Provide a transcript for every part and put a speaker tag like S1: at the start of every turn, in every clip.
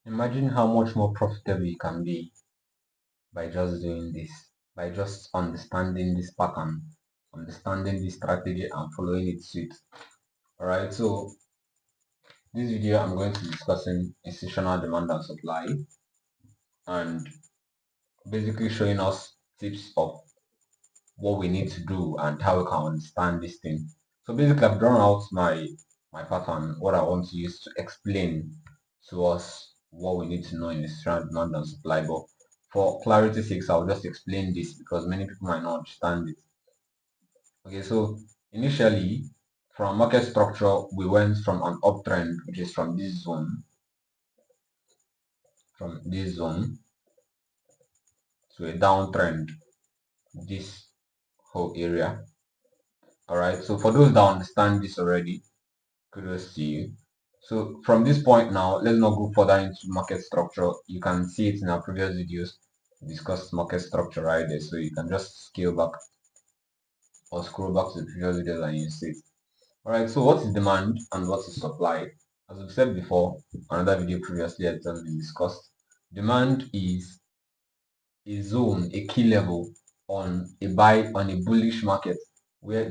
S1: Imagine how much more profitable you can be by just doing this, by just understanding this pattern, understanding this strategy and following it suit. Alright, so this video I'm going to be discussing institutional demand and supply and basically showing us tips of what we need to do and how we can understand this thing. So basically I've drawn out my pattern, what I want to use to explain to us what we need to know in institutional demand and supply. But for clarity's sake, I'll just explain this because many people might not understand it. Okay, so initially from market structure, we went from an uptrend, which is from this zone to a downtrend, this whole area. All right. So for those that understand this already, kudos to you. So from this point now, let's not go further into market structure. You can see it in our previous videos. We discussed market structure right there. So you can just scale back or scroll back to the previous videos and you see it. Alright, so what is demand and what is supply? As we've said before, another video previously has just been discussed. Demand is a zone, a key level on a bullish market where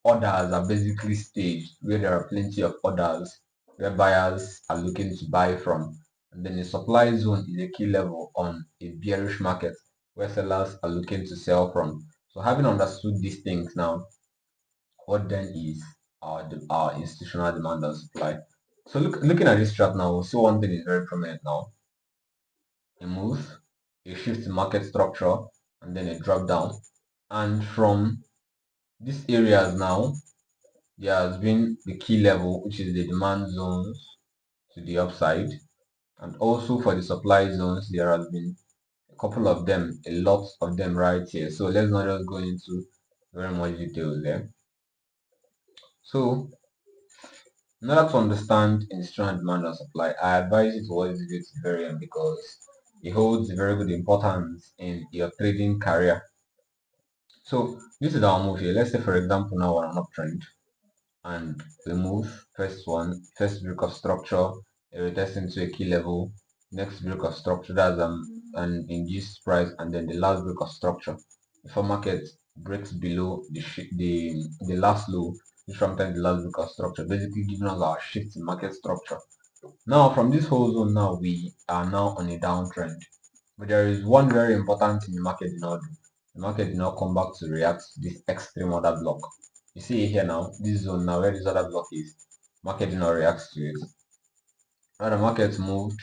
S1: orders are basically staged, where there are plenty of orders where buyers are looking to buy from. And then the supply zone is a key level on a bearish market where sellers are looking to sell from. So having understood these things now, what then is our institutional demand and supply? So looking at this chart now, we'll see one thing is very prominent now. A move, a shift in market structure, and then a drop down. And from these areas now, there has been the key level, which is the demand zones to the upside. And also for the supply zones, there has been a couple of them, a lot of them right here. So let's not just go into very much details there. So in order to understand institutional demand and supply, I advise you to watch this video to the very end because it holds very good importance in your trading career. So this is our move here. Let's say for example now we're on an uptrend and we move first break of structure, it retests into a key level, next break of structure, that's an induced price, and then the last break of structure before market breaks below the last low, which sometimes the last break of structure, basically giving us our shift in market structure. Now from this whole zone now we are now on a downtrend. But there is one very important thing the market did not do. The market did not come back to react to this extreme order block. You see here now, this zone now where this other block is, market did not react to it. Now the market moved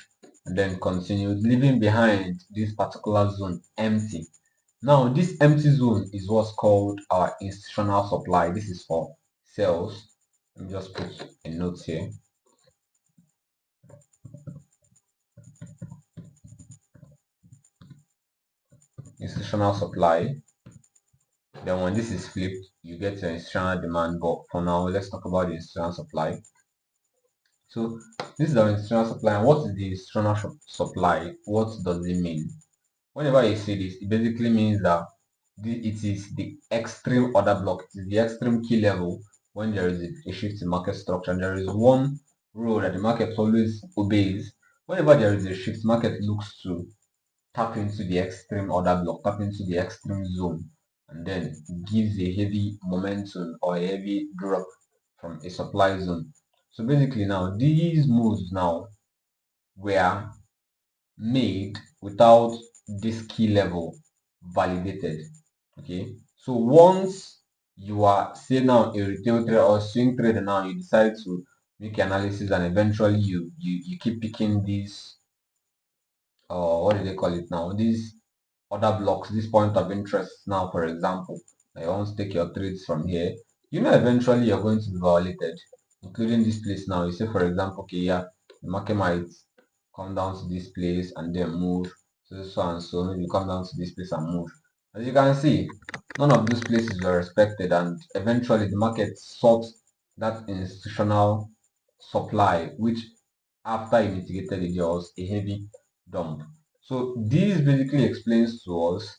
S1: and then continued, leaving behind this particular zone empty. Now this empty zone is what's called our institutional supply. This is for sales. Let me just put a note here. Institutional supply. Then when this is flipped, you get your institutional demand. But for now, let's talk about the institutional supply. So this is our institutional supply. And what is the institutional supply? What does it mean? Whenever you see this, it basically means that it is the extreme order block. It is the extreme key level when there is a shift in market structure. And there is one rule that the market always obeys. Whenever there is a shift, market looks to tap into the extreme order block, tap into the extreme zone, and then gives a heavy momentum or a heavy drop from a supply zone. So basically now these moves now were made without this key level validated. Okay, so once you are say now a retail trader or swing trader, now you decide to make analysis and eventually you keep picking these what do they call it now, these other blocks, this point of interest. Now for example, I want to take your trades from here, you know eventually you're going to be violated, including this place. Now you say for example, okay, yeah, the market might come down to this place and then move, so and so, maybe come down to this place and move. As you can see, none of those places were respected, and eventually the market sought that institutional supply, which after it mitigated it, there was a heavy dump. So this basically explains to us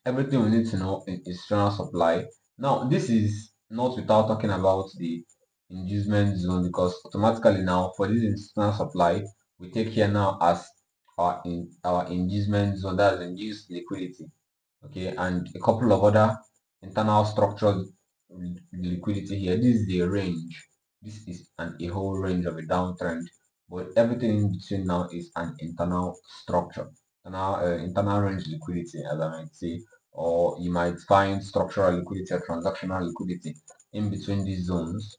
S1: everything we need to know in external supply. Now this is not without talking about the inducement zone, because automatically now for this institutional supply, we take here now as our inducement zone, that's induced liquidity. Okay, and a couple of other internal structural liquidity here. This is the range. This is a whole range of a downtrend, but everything in between now is an internal structure, internal range liquidity, as I might say, or you might find structural liquidity or transactional liquidity in between these zones.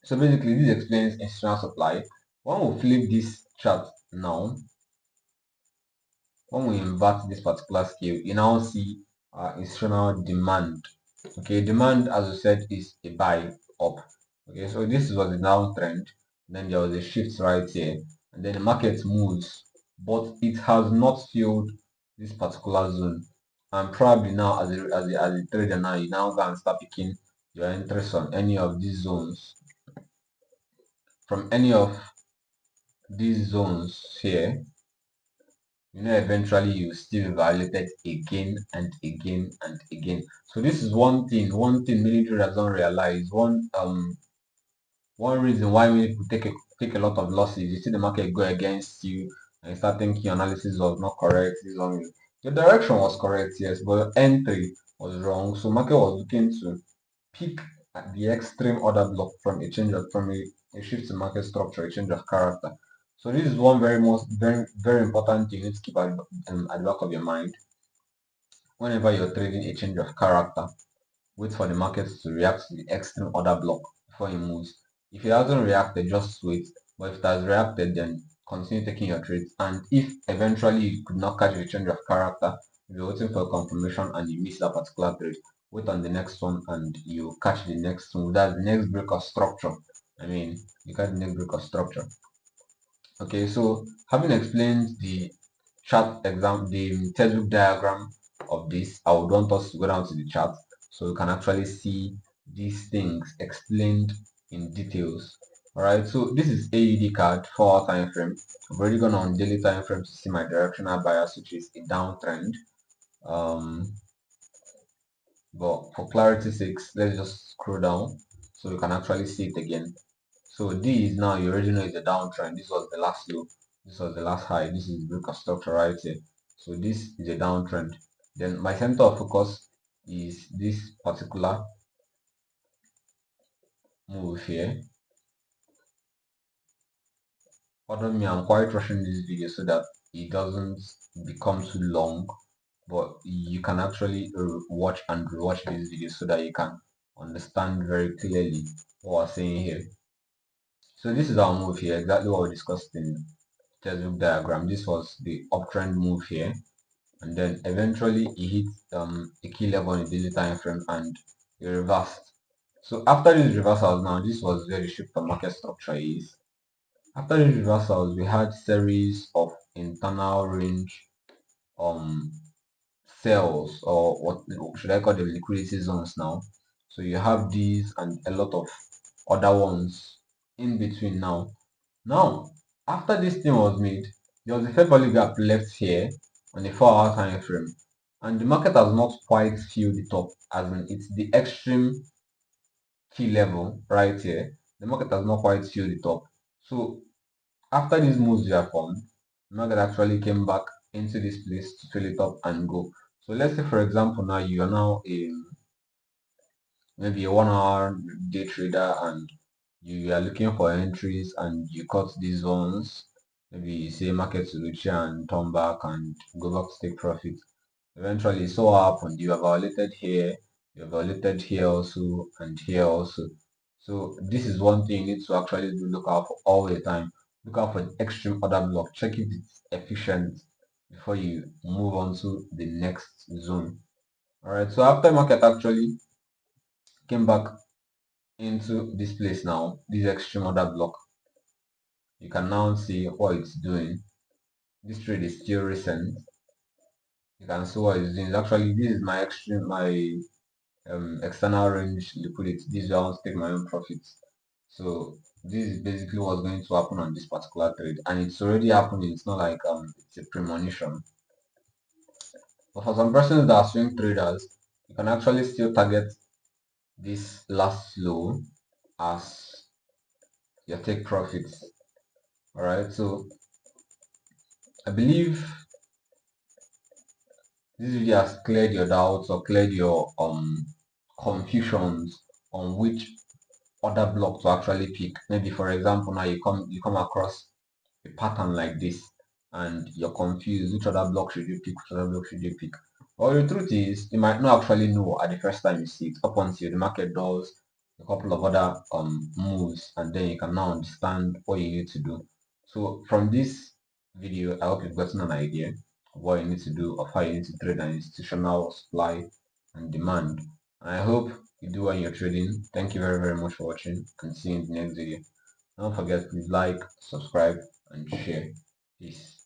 S1: So basically, this explains institutional supply. When we flip this chart now, when we invert this particular scale, you now see institutional demand. Okay, demand, as I said, is a buy up. Okay, so this was a downtrend, then there was a shift right here, and then the market moves, but it has not filled this particular zone. And probably now, as a trader, now you now go and start picking your interest on any of these zones. From any of these zones here, eventually you still violated again and again and again. So this is one thing many traders don't realize. One reason why many people take a lot of losses. You see the market go against you and you start thinking your analysis was not correct. The direction was correct, yes, but your entry was wrong. So market was looking to pick at the extreme order block from a shift in market structure, a change of character. So this is one very important thing you need to keep at the back of your mind. Whenever you're trading a change of character, wait for the market to react to the extreme order block before it moves. If it hasn't reacted, just wait. But if it has reacted, then continue taking your trades. And if eventually you could not catch the change of character, if you're waiting for a confirmation and you miss that particular trade, wait on the next one and you catch the next one. That's the next break of structure. You catch the next break of structure. Okay, so having explained the the textbook diagram of this, I would want us to go down to the chart so we can actually see these things explained in details. Alright, so this is AUD card 4-hour time frame. I've already gone on daily time frame to see my directional bias, which is a downtrend. But for clarity's sake, let's just scroll down so we can actually see it again. So this now you already know is a downtrend. This was the last low. This was the last high. This is break of structure right here. So this is a downtrend. Then my center of focus is this particular move here. Pardon me, I'm quite rushing this video so that it doesn't become too long. But you can actually watch and rewatch this video so that you can understand very clearly what we're saying here. So this is our move here, exactly what we discussed in textbook diagram. This was the uptrend move here, and then eventually it hit a key level in the daily time frame and it reversed. So after these reversals, now this was where the shift of market structure is. After these reversals, we had series of internal range um cells, or what should I call them, liquidity zones now. So you have these and a lot of other ones in between now. Now, after this thing was made, there was a fair value gap left here on the 4-hour time frame, and the market has not quite filled it up, as in it's the extreme key level right here. The market has not quite filled it up. So after these moves were formed, the market actually came back into this place to fill it up and go. So let's say, for example, now you are now maybe a 1-hour day trader and you are looking for entries and you cut these ones. Maybe you say market to reach here and turn back and go back to take profit. Eventually, it so happened you have violated here, you have violated here also, and here also. So this is one thing you need to actually do, look out for all the time. Look out for the extreme order block. Check if it's efficient before you move on to the next zone. Alright, so after market actually came back into this place now, this extreme order block, you can now see what it's doing. This trade is still recent. You can see what it's doing. Actually, this is my external range liquidity. This is where I want to take my own profits. So this is basically what's going to happen on this particular trade, and it's already happening. It's not like it's a premonition. But for some persons that are swing traders, you can actually still target this last low as your take profits. All right, so I believe this video has cleared your doubts or cleared your confusions on which other block to actually pick. Maybe for example, now you come across a pattern like this and you're confused, which other block should you pick, which other block should you pick. Well, the truth is you might not actually know at the first time you see it, up until the market does a couple of other moves, and then you can now understand what you need to do. So from this video, I hope you've gotten an idea of what you need to do, of how you need to trade an institutional supply and demand. And I hope you do when you're trading. Thank you very, very much for watching, and see you in the next video. Don't forget to like, subscribe, and share. Peace.